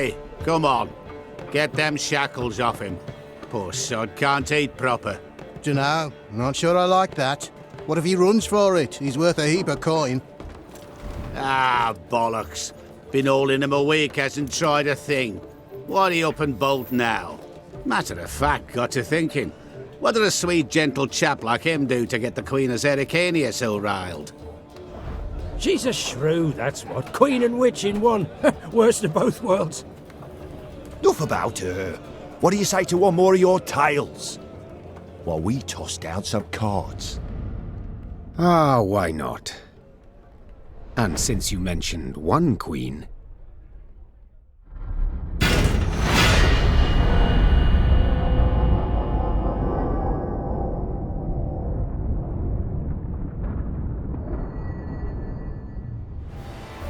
Aye, come on. Get them shackles off him. Poor sod can't eat proper. Dunno, not sure I like that. What if he runs for it? He's worth a heap of coin. Ah, bollocks. Been holding him a week, hasn't tried a thing. Why'd he up and bolt now? Matter of fact, got to thinking. What did a sweet, gentle chap like him do to get the Queen of Zerrikania so riled? She's a shrew, that's what. Queen and witch in one. Worst of both worlds. Enough about her. What do you say to one more of your tales? While we toss down some cards. Ah, why not? And since you mentioned one queen...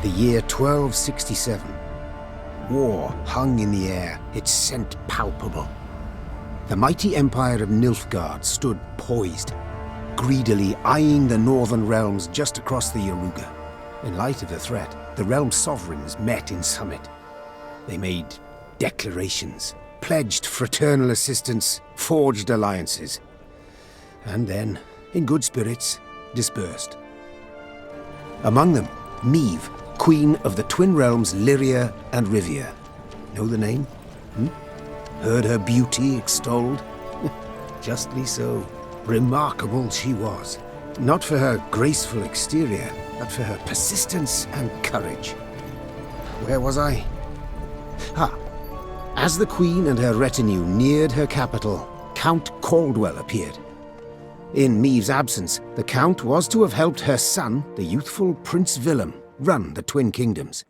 The year 1267. War hung in the air, its scent palpable. The mighty empire of Nilfgaard stood poised, greedily eyeing the northern realms just across the Yaruga. In light of the threat, the realm's sovereigns met in summit. They made declarations, pledged fraternal assistance, forged alliances, and then, in good spirits, dispersed. Among them, Meve, Queen of the twin realms Lyria and Rivia. Know the name? Heard her beauty extolled? Justly so. Remarkable she was. Not for her graceful exterior, but for her persistence and courage. Where was I? As the Queen and her retinue neared her capital, Count Caldwell appeared. In Meve's absence, the Count was to have helped her son, the youthful Prince Willem, run the Twin Kingdoms.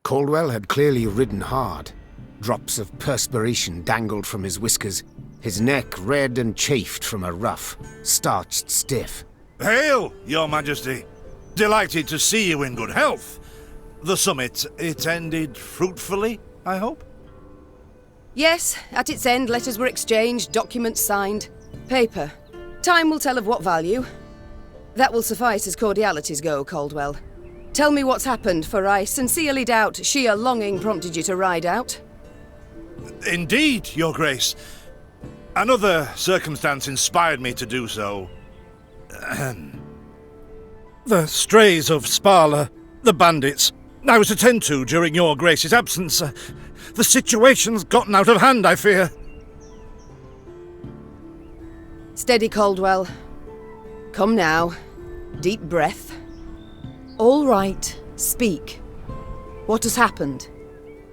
Caldwell had clearly ridden hard. Drops of perspiration dangled from his whiskers, his neck red and chafed from a ruff, starched stiff. Hail, Your Majesty! Delighted to see you in good health. The summit, it ended fruitfully, I hope? Yes, at its end letters were exchanged, documents signed. Paper. Time will tell of what value. That will suffice as cordialities go, Caldwell. Tell me what's happened, for I sincerely doubt sheer longing prompted you to ride out. Indeed, Your Grace. Another circumstance inspired me to do so. The strays of Sparla, the bandits, I was to tend to during Your Grace's absence. The situation's gotten out of hand, I fear. Steady, Caldwell. Come now. Deep breath. All right, speak. What has happened?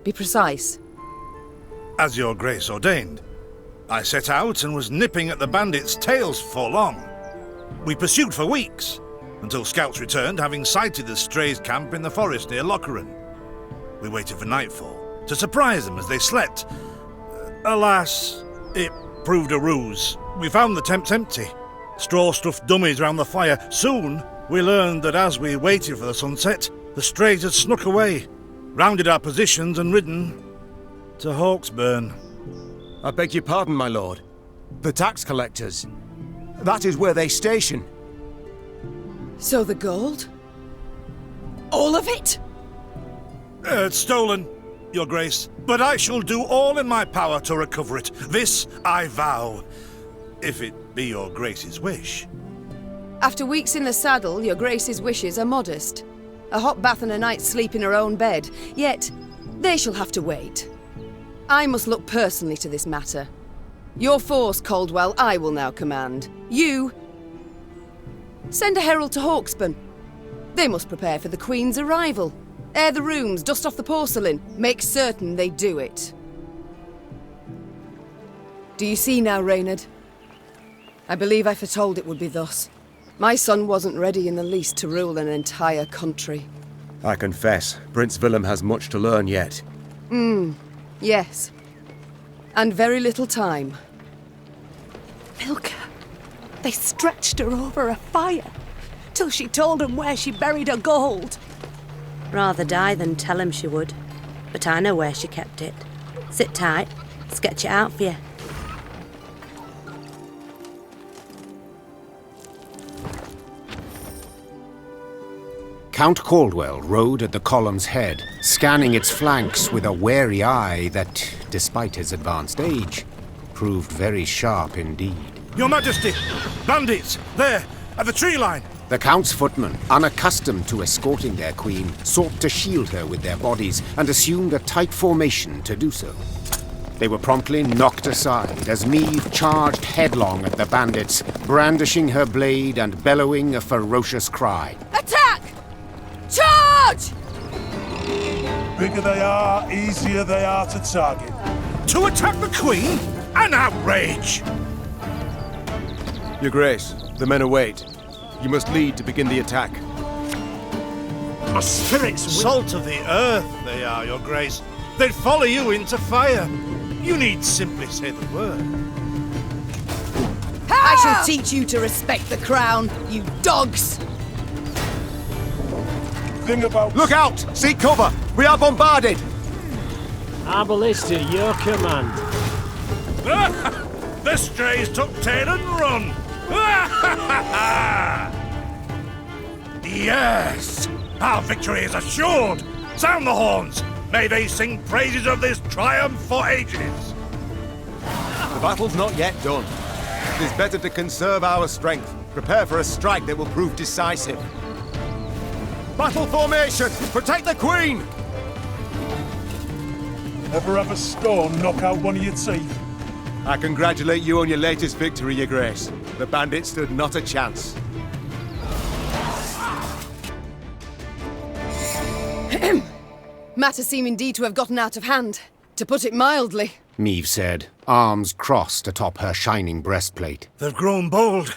Be precise. As Your Grace ordained, I set out and was nipping at the bandits' tails for long. We pursued for weeks, until scouts returned, having sighted the strays' camp in the forest near Locheren. We waited for nightfall to surprise them as they slept. Alas, it proved a ruse. We found the tents empty, straw-stuffed dummies round the fire. Soon, we learned that as we waited for the sunset, the strays had snuck away, rounded our positions and ridden to Hawksburn. I beg your pardon, my lord. The tax collectors. That is where they station. So the gold? All of it? It's stolen, Your Grace, but I shall do all in my power to recover it. This I vow, if it be Your Grace's wish. After weeks in the saddle, Your Grace's wishes are modest. A hot bath and a night's sleep in her own bed. Yet, they shall have to wait. I must look personally to this matter. Your force, Caldwell, I will now command. You... send a herald to Hawksburn. They must prepare for the Queen's arrival. Air the rooms, dust off the porcelain. Make certain they do it. Do you see now, Reynard? I believe I foretold it would be thus. My son wasn't ready in the least to rule an entire country. I confess, Prince Willem has much to learn yet. Yes. And very little time. Milka. They stretched her over a fire, till she told them where she buried her gold. Rather die than tell him she would. But I know where she kept it. Sit tight, sketch it out for you. Count Caldwell rode at the column's head, scanning its flanks with a wary eye that, despite his advanced age, proved very sharp indeed. Your Majesty! Bandits! There! At the tree line! The Count's footmen, unaccustomed to escorting their queen, sought to shield her with their bodies and assumed a tight formation to do so. They were promptly knocked aside as Meve charged headlong at the bandits, brandishing her blade and bellowing a ferocious cry. Attack! Charge! Bigger they are, easier they are to target. To attack the Queen? An outrage! Your Grace, the men await. You must lead to begin the attack. My spirits will... Salt of the earth they are, Your Grace. They'd follow you into fire. You need simply say the word. I shall teach you to respect the crown, you dogs! Thing about... Look out! Seek cover! We are bombarded! Our ballista, your command. The strays took tail and run! Yes! Our victory is assured! Sound the horns! May they sing praises of this triumph for ages! The battle's not yet done. It is better to conserve our strength. Prepare for a strike that will prove decisive. Battle formation! Protect the Queen! Ever have a storm knock out one of your teeth? I congratulate you on your latest victory, Your Grace. The bandits stood not a chance. Matters seem indeed to have gotten out of hand, to put it mildly. Meve said, arms crossed atop her shining breastplate. They've grown bold.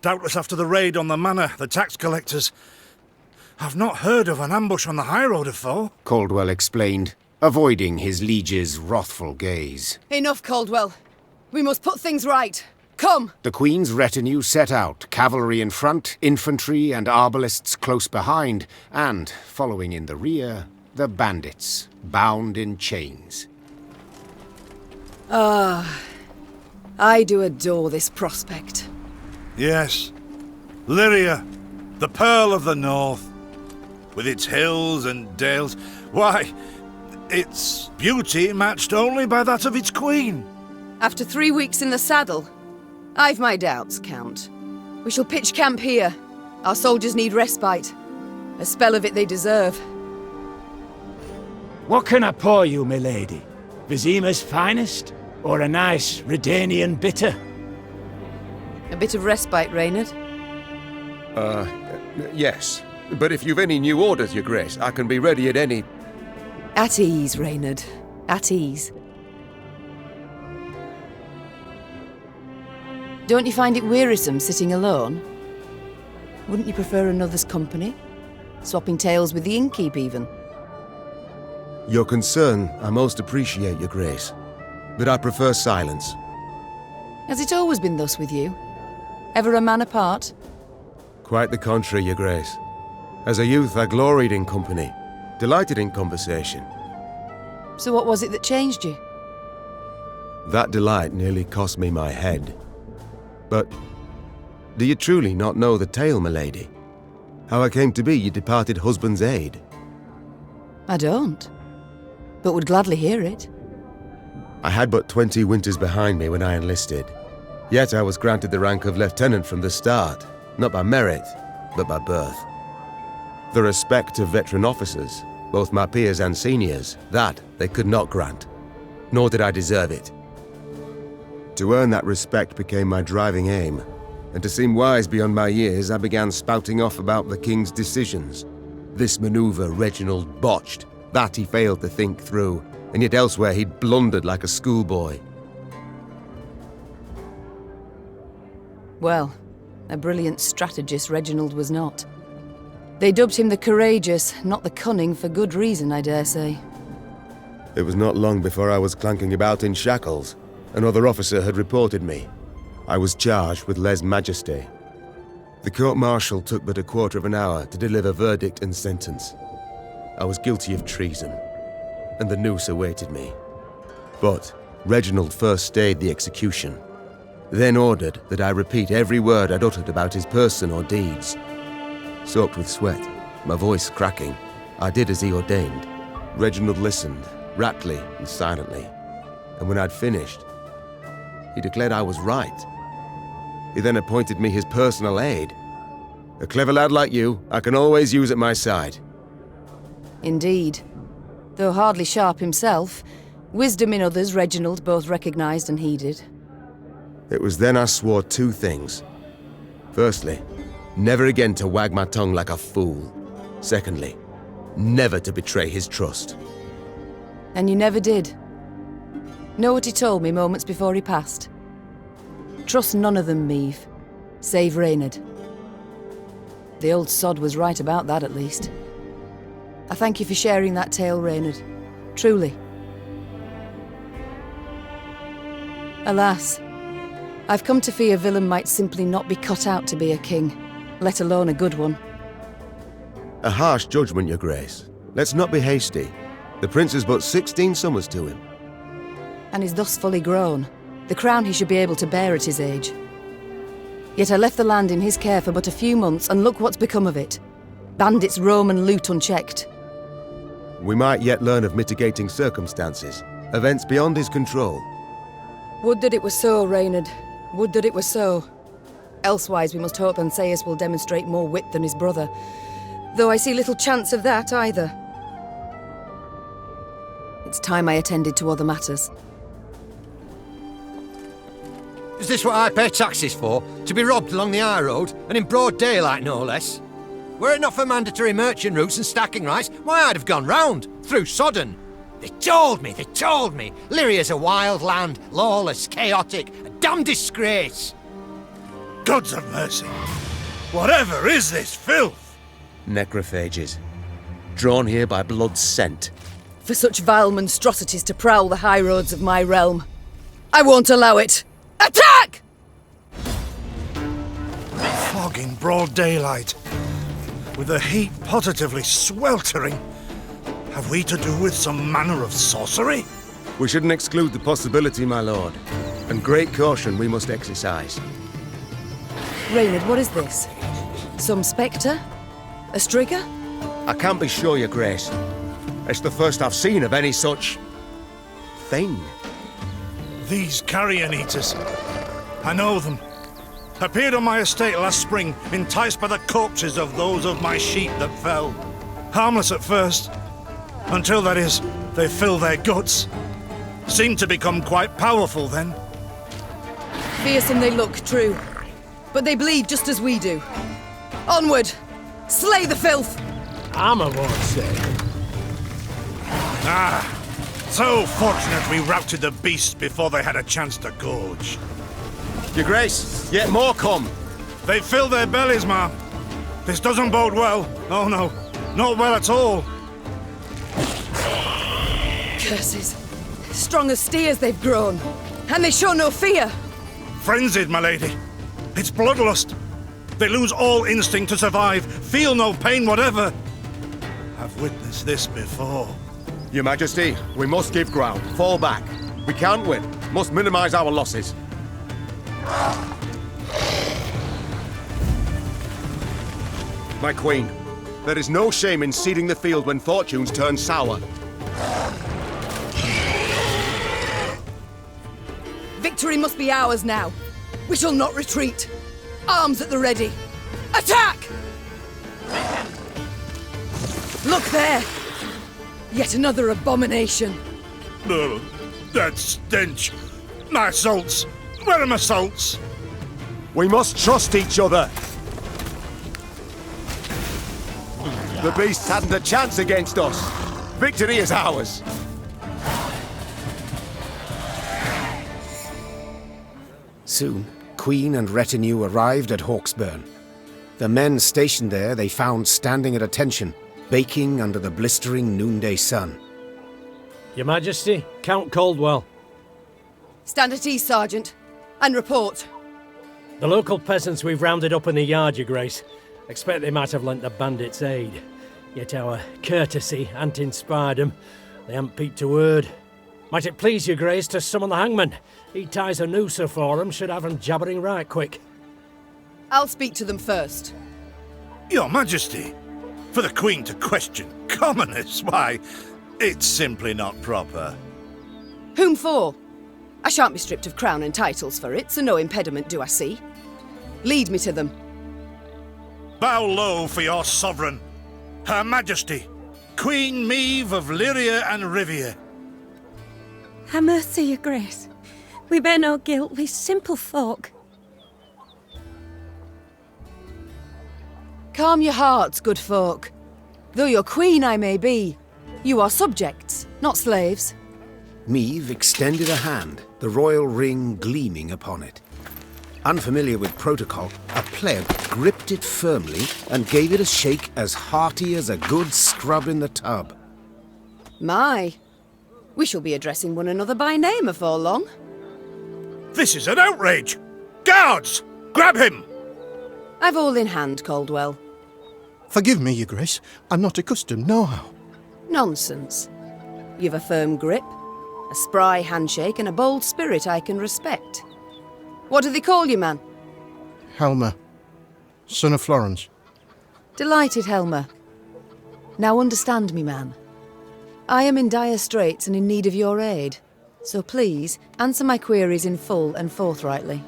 Doubtless after the raid on the manor, the tax collectors. I've not heard of an ambush on the high road afore. Caldwell explained, avoiding his liege's wrathful gaze. Enough, Caldwell. We must put things right. Come! The Queen's retinue set out, cavalry in front, infantry and arbalists close behind, and, following in the rear, the bandits, bound in chains. I do adore this prospect. Yes. Lyria, the Pearl of the North. With its hills and dales. Why, its beauty matched only by that of its queen. After 3 weeks in the saddle, I've my doubts, Count. We shall pitch camp here. Our soldiers need respite. A spell of it they deserve. What can I pour you, milady? Vizima's finest? Or a nice Redanian bitter? A bit of respite, Reynard. Yes. But if you've any new orders, Your Grace, I can be ready at any... At ease, Reynard. At ease. Don't you find it wearisome sitting alone? Wouldn't you prefer another's company? Swapping tales with the innkeep, even? Your concern I most appreciate, Your Grace. But I prefer silence. Has it always been thus with you? Ever a man apart? Quite the contrary, Your Grace. As a youth, I gloried in company, delighted in conversation. So what was it that changed you? That delight nearly cost me my head. But do you truly not know the tale, milady? How I came to be your departed husband's aide? I don't, but would gladly hear it. I had but 20 winters behind me when I enlisted. Yet I was granted the rank of lieutenant from the start, not by merit, but by birth. The respect of veteran officers, both my peers and seniors, that they could not grant, nor did I deserve it. To earn that respect became my driving aim, and to seem wise beyond my years, I began spouting off about the king's decisions. This maneuver Reginald botched, that he failed to think through, and yet elsewhere he'd blundered like a schoolboy. Well, a brilliant strategist Reginald was not. They dubbed him the courageous, not the cunning, for good reason, I dare say. It was not long before I was clanking about in shackles. Another officer had reported me. I was charged with lèse-majesté. The court-martial took but a quarter of an hour to deliver verdict and sentence. I was guilty of treason, and the noose awaited me. But Reginald first stayed the execution, then ordered that I repeat every word I'd uttered about his person or deeds. Soaked with sweat, My voice cracking, I did as he ordained. Reginald listened, raptly and silently. And when I'd finished, he declared I was right. He then appointed me his personal aide. A clever lad like you, I can always use at my side. Indeed. Though hardly sharp himself, wisdom in others Reginald both recognised and heeded. It was then I swore two things. Firstly, never again to wag my tongue like a fool. Secondly, never to betray his trust. And you never did. Know what he told me moments before he passed? Trust none of them, Meve, save Reynard. The old sod was right about that, at least. I thank you for sharing that tale, Reynard. Truly. Alas, I've come to fear Willem might simply not be cut out to be a king, let alone a good one. A harsh judgment, Your Grace. Let's not be hasty. The prince is but 16 summers to him. And is thus fully grown. The crown he should be able to bear at his age. Yet I left the land in his care for but a few months, and look what's become of it. Bandits roam and loot unchecked. We might yet learn of mitigating circumstances, events beyond his control. Would that it were so, Reynard. Would that it were so. Elsewise we must hope Ancaeus will demonstrate more wit than his brother, though I see little chance of that either. It's time I attended to other matters. Is this what I pay taxes for? To be robbed along the high road, and in broad daylight no less? Were it not for mandatory merchant routes and stacking rights, why I'd have gone round, through Sodden. They told me! Lyria's a wild land, lawless, chaotic, a damn disgrace. Gods have mercy. Whatever is this filth? Necrophages. Drawn here by blood's scent. For such vile monstrosities to prowl the high roads of my realm. I won't allow it! Attack! Fog in broad daylight, with the heat positively sweltering. Have we to do with some manner of sorcery? We shouldn't exclude the possibility, my lord. And great caution we must exercise. Reynard, what is this? Some spectre? A strigger? I can't be sure, Your Grace. It's the first I've seen of any such... thing. These carrion eaters. I know them. Appeared on my estate last spring, enticed by the corpses of those of my sheep that fell. Harmless at first. Until, that is, they fill their guts. Seemed to become quite powerful then. Fearsome they look, true. But they bleed just as we do. Onward! Slay the filth! Armor won't say. Ah! So fortunate we routed the beasts before they had a chance to gorge. Your Grace, yet more come. They fill their bellies, ma'am. This doesn't bode well. Oh no, not well at all. Curses. Strong as steers they've grown. And they show no fear. Frenzied, my lady. It's bloodlust. They lose all instinct to survive, feel no pain whatever. I've witnessed this before. Your Majesty, we must give ground. Fall back. We can't win. Must minimize our losses. My queen, there is no shame in ceding the field when fortunes turn sour. Victory must be ours now. We shall not retreat. Arms at the ready. Attack! Look there! Yet another abomination. Ugh, that stench. My salts. Where are my salts? We must trust each other. The beasts hadn't a chance against us. Victory is ours. Soon, Queen and retinue arrived at Hawksburn. The men stationed there they found standing at attention, baking under the blistering noonday sun. Your Majesty, Count Caldwell. Stand at ease, Sergeant, and report. The local peasants we've rounded up in the yard, Your Grace. Expect they might have lent the bandits aid. Yet our courtesy hadn't inspired them. They hadn't peeped a word. Might it please Your Grace to summon the hangman? He ties a noose for them, should have them jabbering right quick. I'll speak to them first. Your Majesty, For the Queen to question commoners, why, it's simply not proper. Whom for? I shan't be stripped of crown and titles for it, so no impediment do I see. Lead me to them. Bow low for your sovereign, Her Majesty, Queen Meve of Lyria and Rivia. Ha' mercy, your grace. We bear no guilt, we simple folk. Calm your hearts, good folk. Though your queen I may be, you are subjects, not slaves. Meve extended a hand, the royal ring gleaming upon it. Unfamiliar with protocol, a pleb gripped it firmly and gave it a shake as hearty as a good scrub in the tub. My, we shall be addressing one another by name afore long. This is an outrage! Guards! Grab him! I've all in hand, Caldwell. Forgive me, your grace. I'm not accustomed, nohow. Nonsense. You've a firm grip, a spry handshake, and a bold spirit I can respect. What do they call you, man? Helmer, son of Florence. Delighted, Helmer. Now understand me, man. I am in dire straits and in need of your aid, so please answer my queries in full and forthrightly.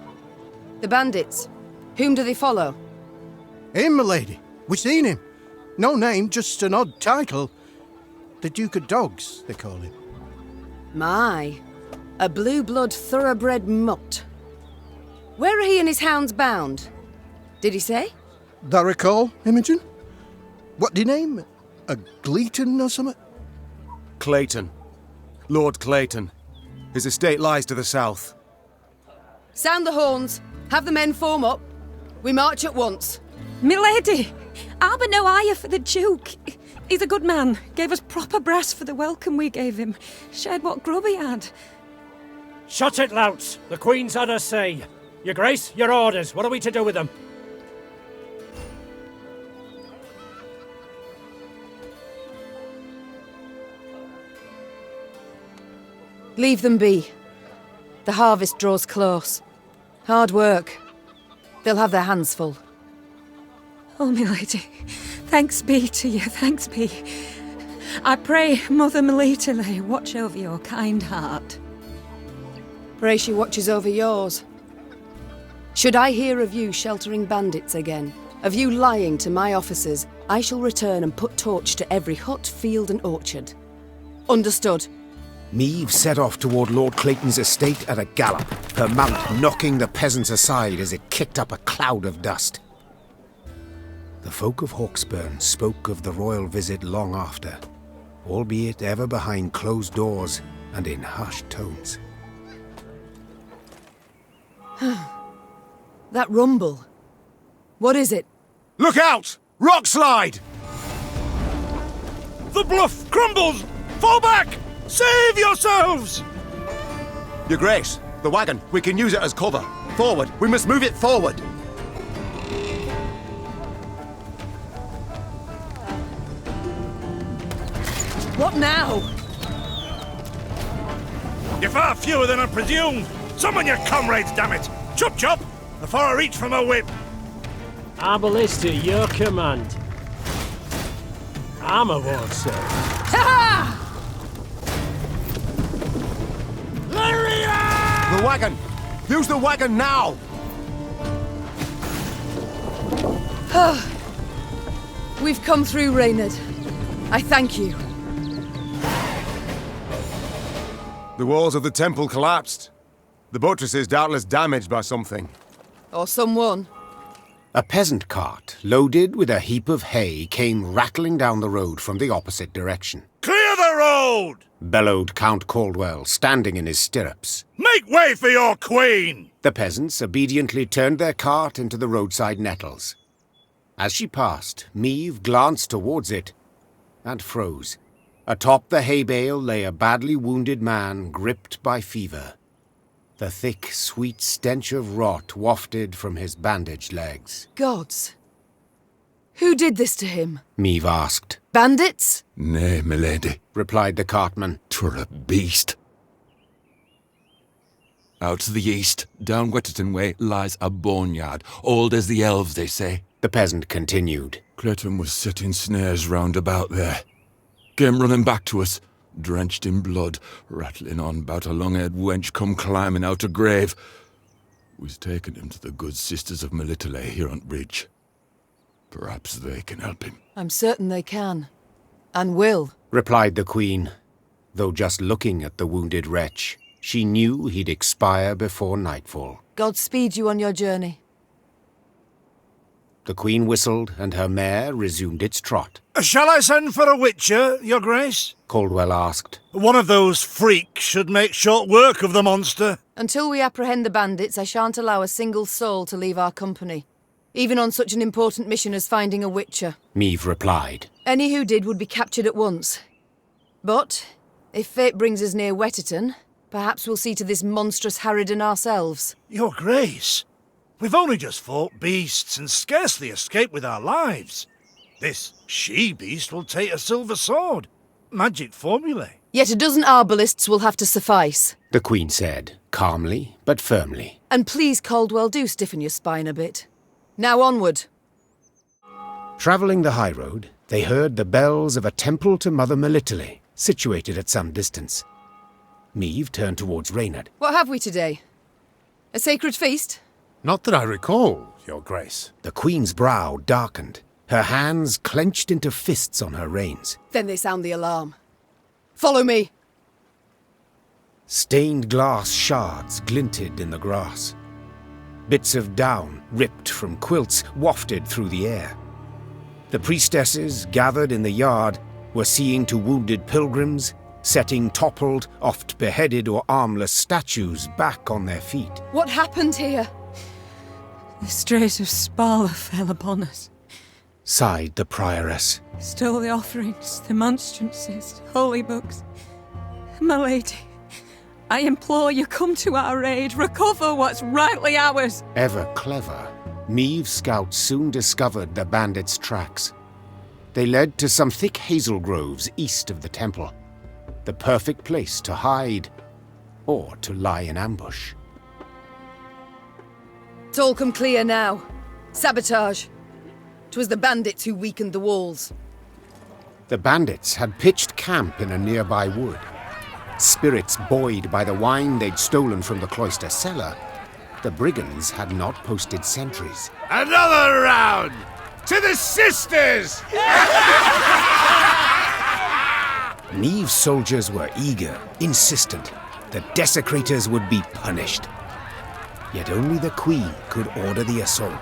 The bandits, whom do they follow? Him, my lady. We've seen him. No name, just an odd title. The Duke of Dogs, they call him. My, a blue-blood thoroughbred mutt. Where are he and his hounds bound? Did he say? Thou recall, Imogen? What do you name? A Gleeton or something? Clayton. Lord Clayton. His estate lies to the south. Sound the horns. Have the men form up. We march at once. Milady! I'll be no higher for the Duke. He's a good man. Gave us proper brass for the welcome we gave him. Shared what grub he had. Shut it, louts. The Queen's had her say. Your Grace, your orders. What are we to do with them? Leave them be. The harvest draws close. Hard work. They'll have their hands full. Oh, milady, thanks be to you, thanks be. I pray Mother Melitele watch over your kind heart. Pray she watches over yours. Should I hear of you sheltering bandits again, of you lying to my officers, I shall return and put torch to every hut, field and orchard. Understood. Meve set off toward Lord Clayton's estate at a gallop, her mount knocking the peasants aside as it kicked up a cloud of dust. The folk of Hawksburn spoke of the royal visit long after, albeit ever behind closed doors and in hushed tones. That rumble. What is it? Look out! Rock slide! The bluff crumbles! Fall back! Save yourselves! Your Grace, the wagon. We can use it as cover. Forward. We must move it forward. What now? You're far fewer than I presumed. Summon your comrades, damn it! Chop chop! Before I reach for my whip. Our ballista, your command. I'm a ward, sir. Ha! The wagon! Use the wagon now! We've come through, Reynard. I thank you. The walls of the temple collapsed. The buttresses doubtless damaged by something. Or someone. A peasant cart, loaded with a heap of hay, came rattling down the road from the opposite direction. Clear the road! Bellowed Count Caldwell, standing in his stirrups. Make way for your queen! The peasants obediently turned their cart into the roadside nettles. As she passed, Meve glanced towards it and froze. Atop the hay bale lay a badly wounded man gripped by fever. The thick, sweet stench of rot wafted from his bandaged legs. Gods. Who did this to him? Meve asked. Bandits? Nay, milady, replied the cartman. 'Twere a beast. Out to the east, down Wetterton way, lies a boneyard, old as the elves, they say. The peasant continued. Clayton was setting snares round about there. Came running back to us, drenched in blood, rattling on about a long-haired wench come climbing out a grave. We's taken him to the good sisters of Melitele here on Bridge. Perhaps they can help him. I'm certain they can. And will. Replied the Queen, though just looking at the wounded wretch, she knew he'd expire before nightfall. God speed you on your journey. The Queen whistled, and her mare resumed its trot. Shall I send for a witcher, Your Grace? Caldwell asked. One of those freaks should make short work of the monster. Until we apprehend the bandits, I shan't allow a single soul to leave our company. Even on such an important mission as finding a witcher. Meve replied. Any who did would be captured at once. But, if fate brings us near Wetterton, perhaps we'll see to this monstrous harridan ourselves. Your Grace, we've only just fought beasts and scarcely escaped with our lives. This she-beast will take a silver sword. Magic formulae. Yet a dozen arbalists will have to suffice. The Queen said, calmly but firmly. And please, Caldwell, do stiffen your spine a bit. Now onward. Travelling the high road, they heard the bells of a temple to Mother Melitele, situated at some distance. Meve turned towards Reynard. What have we today? A sacred feast? Not that I recall, Your Grace. The Queen's brow darkened, her hands clenched into fists on her reins. Then they sound the alarm. Follow me! Stained glass shards glinted in the grass. Bits of down, ripped from quilts, wafted through the air. The priestesses, gathered in the yard, were seeing to wounded pilgrims, setting toppled, oft beheaded or armless statues back on their feet. What happened here? The strays of Spala fell upon us. Sighed the prioress. Stole the offerings, the monstrances, holy books. My lady, I implore you, come to our aid, recover what's rightly ours. Ever clever, Meve's scouts soon discovered the bandits' tracks. They led to some thick hazel groves east of the temple, the perfect place to hide or to lie in ambush. It's all come clear now. Sabotage. 'Twas the bandits who weakened the walls. The bandits had pitched camp in a nearby wood. Spirits buoyed by the wine they'd stolen from the cloister cellar, the brigands had not posted sentries. Another round! To the sisters! Meve's soldiers were eager, insistent. The desecrators would be punished. Yet only the Queen could order the assault.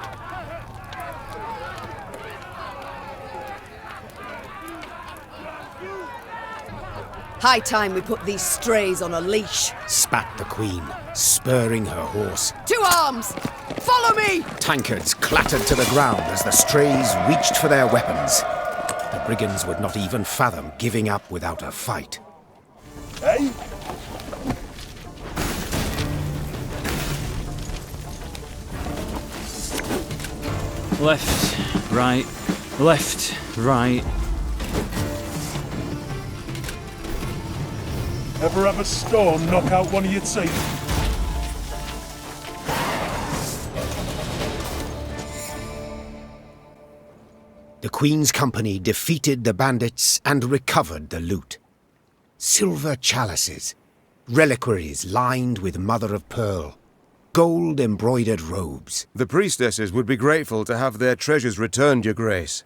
High time we put these strays on a leash. Spat the Queen, spurring her horse. To arms! Follow me! Tankards clattered to the ground as the strays reached for their weapons. The brigands would not even fathom giving up without a fight. Hey? Left, right, left, right. Ever have a storm knock out one of your teeth? The Queen's company defeated the bandits and recovered the loot. Silver chalices, reliquaries lined with mother of pearl, gold-embroidered robes. The priestesses would be grateful to have their treasures returned, Your Grace.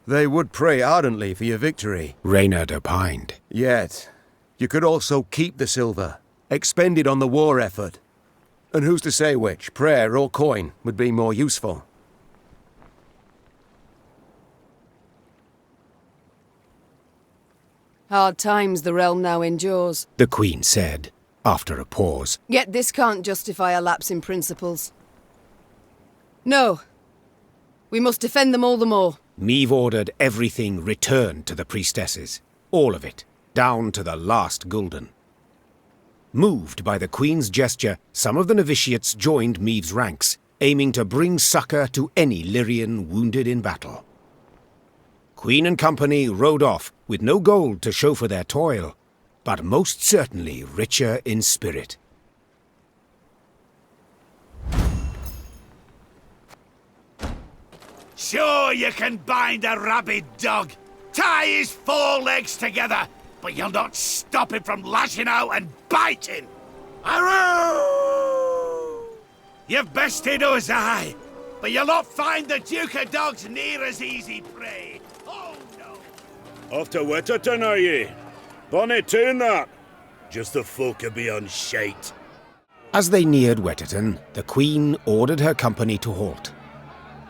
They would pray ardently for your victory. Reynard opined. Yet, you could also keep the silver, expend it on the war effort. And who's to say which, prayer or coin, would be more useful? Hard times the realm now endures. The Queen said, after a pause. Yet this can't justify a lapse in principles. No. We must defend them all the more. Meve ordered everything returned to the priestesses. All of it, down to the last gulden. Moved by the Queen's gesture, some of the novitiates joined Meve's ranks, aiming to bring succor to any Lyrian wounded in battle. Queen and company rode off with no gold to show for their toil, but most certainly richer in spirit. Sure, you can bind a rabid dog, tie his 4 legs together, but you'll not stop him from lashing out and biting. Aroo! You've bested us, aye, but you'll not find the Duke of Dogs near as easy prey. Oh, no. Off to Wetterton, are ye? Bonny tune that. Just the folk of beyond shite. As they neared Wetterton, the Queen ordered her company to halt.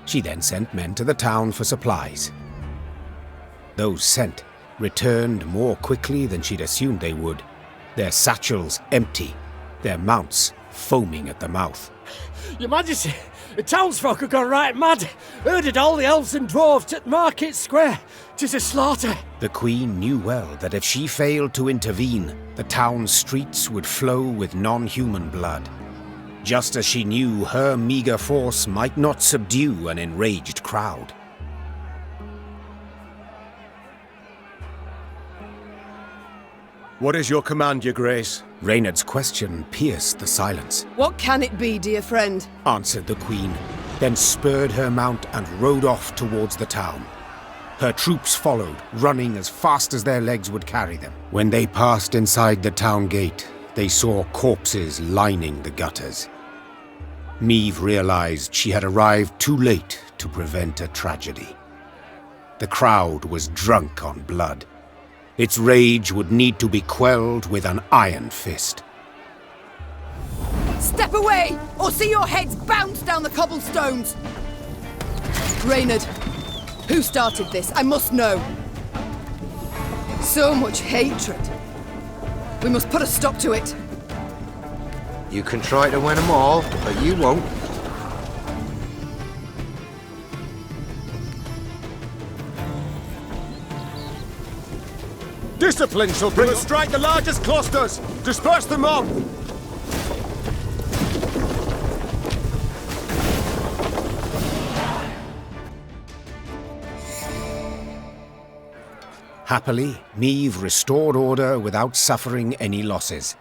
She then sent men to the town for supplies. Those sent returned more quickly than she'd assumed they would, their satchels empty, their mounts foaming at the mouth. Your Majesty, the townsfolk have gone right mad. Herded all the elves and dwarves at Market Square. 'Tis a slaughter. The Queen knew well that if she failed to intervene, the town's streets would flow with non-human blood. Just as she knew her meager force might not subdue an enraged crowd. What is your command, Your Grace? Reynard's question pierced the silence. What can it be, dear friend? Answered the Queen, then spurred her mount and rode off towards the town. Her troops followed, running as fast as their legs would carry them. When they passed inside the town gate, they saw corpses lining the gutters. Meve realized she had arrived too late to prevent a tragedy. The crowd was drunk on blood. Its rage would need to be quelled with an iron fist. Step away, or see your heads bounce down the cobblestones! Reynard, who started this? I must know. So much hatred. We must put a stop to it. You can try to win them all, but you won't. Discipline shall bring us strike the largest clusters! Disperse them all! Happily, Meve restored order without suffering any losses.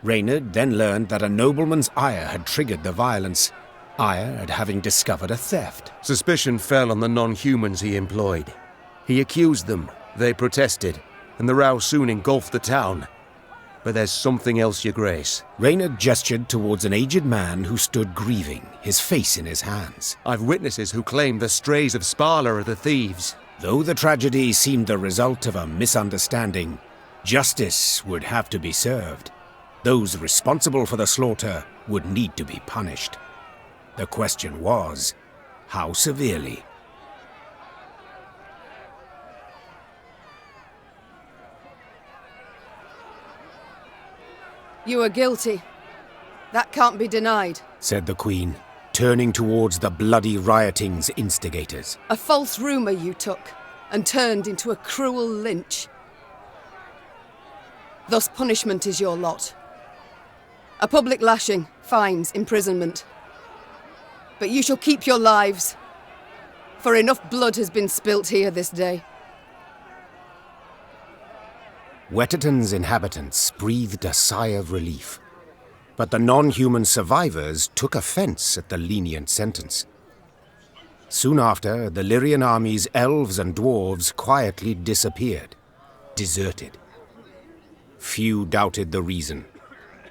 Reynard then learned that a nobleman's ire had triggered the violence, ire at having discovered a theft. Suspicion fell on the non-humans he employed. He accused them, they protested, and the row soon engulfed the town. But there's something else, Your Grace. Reynard gestured towards an aged man who stood grieving, his face in his hands. I've witnesses who claim the strays of Sparla are the thieves. Though the tragedy seemed the result of a misunderstanding, justice would have to be served. Those responsible for the slaughter would need to be punished. The question was, how severely? You are guilty. That can't be denied, said the Queen, turning towards the bloody rioting's instigators. A false rumour you took, and turned into a cruel lynch. Thus punishment is your lot. A public lashing, fines, imprisonment. But you shall keep your lives, for enough blood has been spilt here this day. Wetterton's inhabitants breathed a sigh of relief. But the non-human survivors took offense at the lenient sentence. Soon after, the Lyrian army's elves and dwarves quietly disappeared, deserted. Few doubted the reason.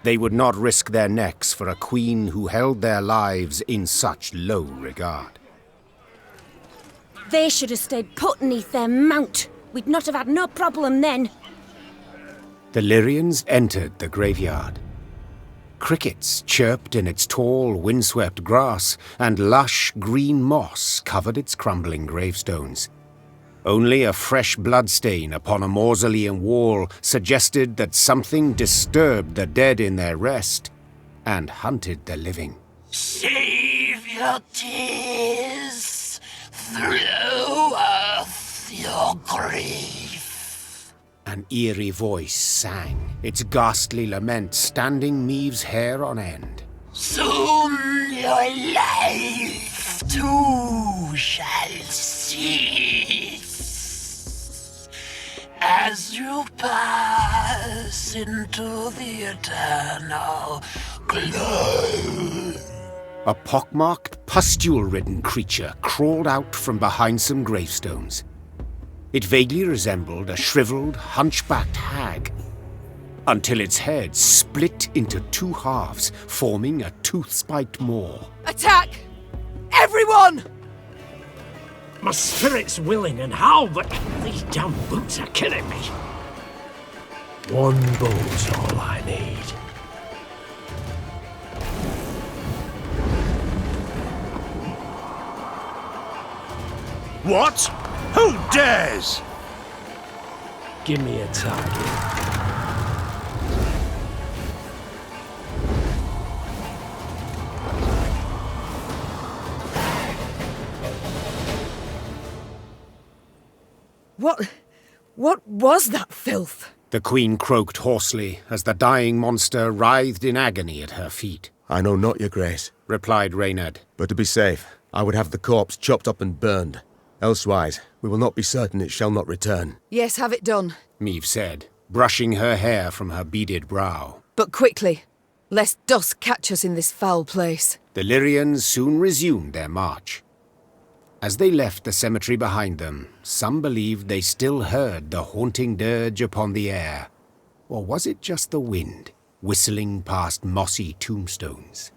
They would not risk their necks for a queen who held their lives in such low regard. They should have stayed put beneath their mount. We'd not have had no problem then. The Lyrians entered the graveyard. Crickets chirped in its tall, windswept grass, and lush green moss covered its crumbling gravestones. Only a fresh bloodstain upon a mausoleum wall suggested that something disturbed the dead in their rest and hunted the living. Save your tears, throw off your grief. An eerie voice sang, its ghastly lament standing Meve's hair on end. Soon your life too shall cease as you pass into the eternal glow. A pockmarked, pustule-ridden creature crawled out from behind some gravestones. It vaguely resembled a shriveled, hunchbacked hag, until its head split into two halves, forming a tooth-spiked maw. Attack! Everyone! My spirit's willing and how, but these damn boots are killing me. One boat's all I need. What? Who dares? Give me a target. What was that filth? The queen croaked hoarsely as the dying monster writhed in agony at her feet. I know not, your grace, replied Reynard. But to be safe, I would have the corpse chopped up and burned. Elsewise, we will not be certain it shall not return. Yes, have it done, Meve said, brushing her hair from her beaded brow. but quickly, lest dusk catch us in this foul place. The Lyrians soon resumed their march. As they left the cemetery behind them, some believed they still heard the haunting dirge upon the air. Or was it just the wind, whistling past mossy tombstones?